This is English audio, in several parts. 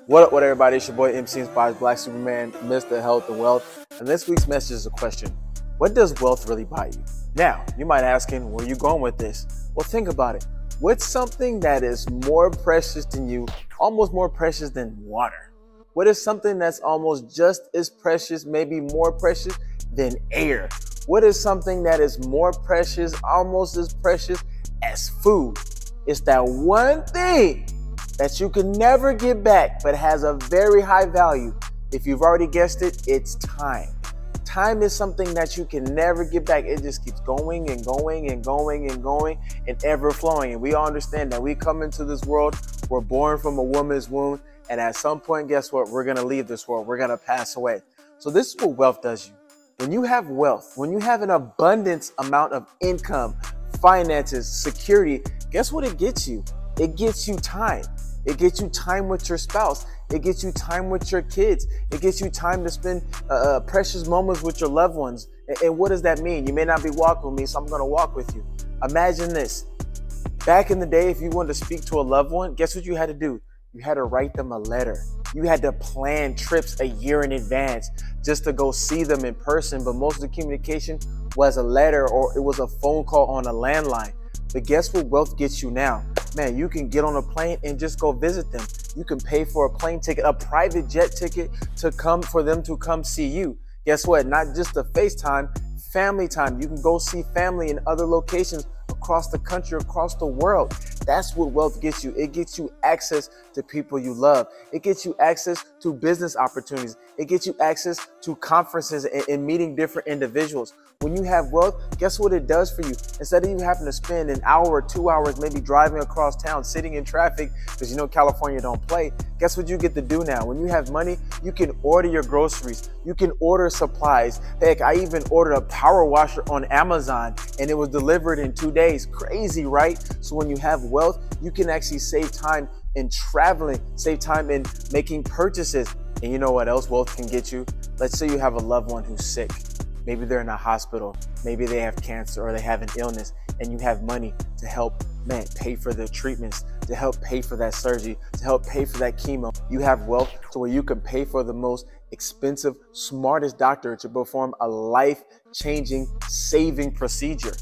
What everybody, it's your boy MC Inspires Black Superman, Mr. Health and Wealth. And this week's message is a question. What does wealth really buy you? Now, you might be asking, where are you going with this? Well, think about it. What's something that is more precious than you, almost more precious than water? What is something that's almost just as precious, maybe more precious than air? What is something that is more precious, almost as precious as food? It's that one thing that you can never get back, but has a very high value. If you've already guessed it, it's time. Time is something that you can never get back. It just keeps going and going and going and going and ever flowing. And we all understand that we come into this world, we're born from a woman's womb, and at some point, guess what? We're gonna leave this world. We're gonna pass away. So this is what wealth does you. When you have wealth, when you have an abundance amount of income, finances, security, guess what it gets you? It gets you time. It gets you time with your spouse. It gets you time with your kids. It gets you time to spend precious moments with your loved ones. And what does that mean? You may not be walking with me, so I'm going to walk with you. Imagine this. Back in the day, if you wanted to speak to a loved one, guess what you had to do? You had to write them a letter. You had to plan trips a year in advance just to go see them in person. But most of the communication was a letter or it was a phone call on a landline. But guess what wealth gets you now? Man, you can get on a plane and just go visit them. You can pay for a plane ticket, a private jet ticket for them to come see you. Guess what? Not just the FaceTime, family time. You can go see family in other locations across the country, across the world. That's what wealth gets you. It gets you access to people you love. It gets you access to business opportunities. It gets you access to conferences and meeting different individuals. When you have wealth, guess what it does for you? Instead of you having to spend an hour or 2 hours maybe driving across town, sitting in traffic, because you know California don't play, guess what you get to do now? When you have money, you can order your groceries. You can order supplies. Heck, I even ordered a power washer on Amazon and it was delivered in 2 days. Crazy, right? So when you have wealth, you can actually save time in traveling, save time in making purchases. And you know what else wealth can get you? Let's say you have a loved one who's sick. Maybe they're in a hospital, maybe they have cancer or they have an illness, and you have money to help, pay for the treatments, to help pay for that surgery, to help pay for that chemo. You have wealth to where you can pay for the most expensive, smartest doctor to perform a life-changing, saving procedure.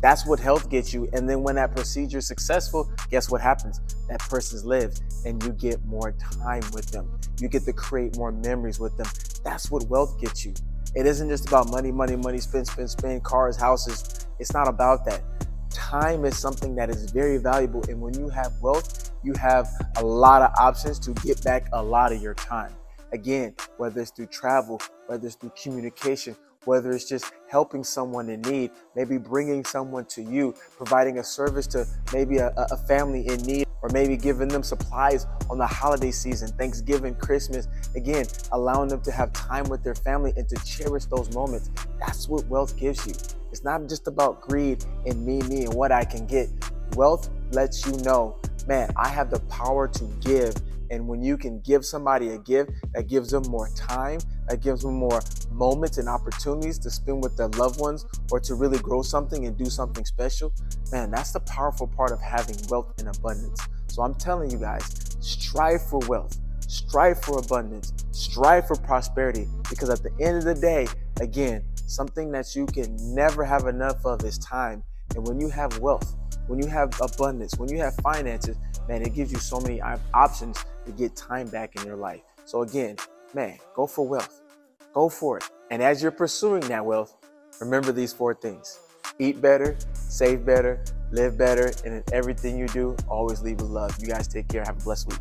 That's what health gets you. And then when that procedure is successful, guess what happens? That person's lived and you get more time with them. You get to create more memories with them. That's what wealth gets you. It isn't just about money, spend, cars, houses. It's not about that. Time is something that is very valuable. And when you have wealth, you have a lot of options to get back a lot of your time. Again, whether it's through travel, whether it's through communication, whether it's just helping someone in need, maybe bringing someone to you, providing a service to maybe a family in need, or maybe giving them supplies on the holiday season, Thanksgiving, Christmas. Again, allowing them to have time with their family and to cherish those moments. That's what wealth gives you. It's not just about greed and me, and what I can get. Wealth lets you know, man, I have the power to give. And when you can give somebody a gift, that gives them more time, that gives them more moments and opportunities to spend with their loved ones or to really grow something and do something special. Man, that's the powerful part of having wealth and abundance. So I'm telling you guys, strive for wealth, strive for abundance, strive for prosperity, because at the end of the day, again, something that you can never have enough of is time. And when you have wealth, when you have abundance, when you have finances, man, it gives you so many options to get time back in your life. So again, man, go for wealth. Go for it. And as you're pursuing that wealth, remember these 4 things. Eat better, save better, live better, and in everything you do, always lead with love. You guys take care. Have a blessed week.